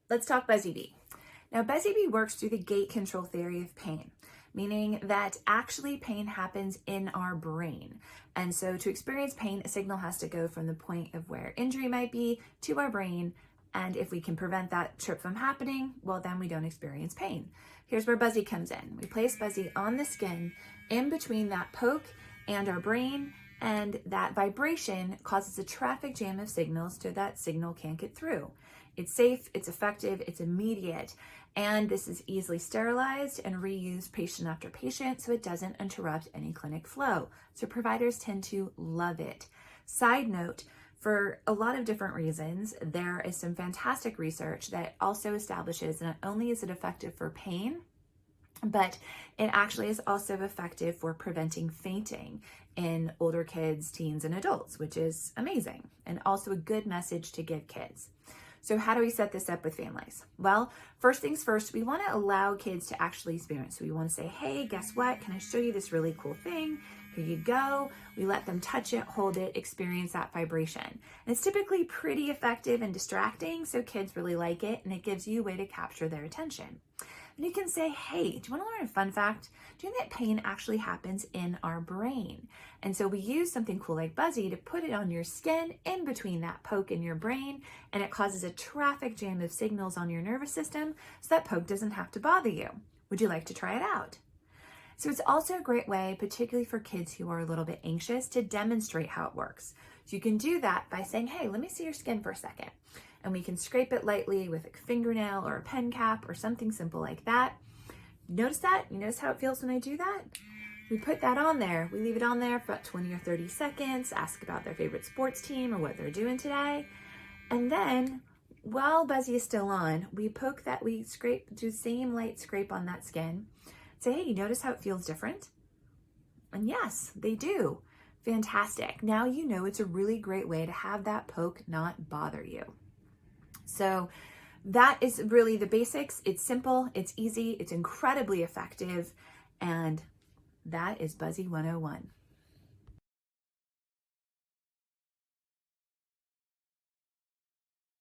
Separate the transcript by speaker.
Speaker 1: let's talk Buzzy Bee. Now, Buzzy Bee works through the gate control theory of pain, meaning that actually pain happens in our brain. And so to experience pain, a signal has to go from the point of where injury might be to our brain. And if we can prevent that trip from happening, well, then we don't experience pain. Here's where Buzzy comes in. We place Buzzy on the skin in between that poke and our brain, and that vibration causes a traffic jam of signals so that signal can't get through. It's safe, it's effective, it's immediate, and this is easily sterilized and reused patient after patient, so it doesn't interrupt any clinic flow. So providers tend to love it. Side note, for a lot of different reasons, there is some fantastic research that also establishes not only is it effective for pain, but it actually is also effective for preventing fainting in older kids, teens, and adults, which is amazing, and also a good message to give kids. So how do we set this up with families? Well, first things first, we want to allow kids to actually experience. So we want to say, hey, guess what? Can I show you this really cool thing? Here you go. We let them touch it, hold it, experience that vibration. And it's typically pretty effective and distracting, so kids really like it, and it gives you a way to capture their attention. And you can say, hey, do you want to learn a fun fact? Do you know that pain actually happens in our brain? And so we use something cool like Buzzy to put it on your skin in between that poke in your brain, and it causes a traffic jam of signals on your nervous system so that poke doesn't have to bother you. Would you like to try it out? So it's also a great way, particularly for kids who are a little bit anxious, to demonstrate how it works. So you can do that by saying, hey, let me see your skin for a second. And we can scrape it lightly with a fingernail or a pen cap or something simple like that. Notice that? You notice how it feels when I do that? We put that on there. We leave it on there for about 20 or 30 seconds, ask about their favorite sports team or what they're doing today. And then while Buzzy is still on, we poke that, we scrape, do the same light scrape on that skin. Say, hey, you notice how it feels different? And yes, they do. Fantastic. Now you know it's a really great way to have that poke not bother you. So that is really the basics. It's simple, it's easy, it's incredibly effective, and that is Buzzy 101.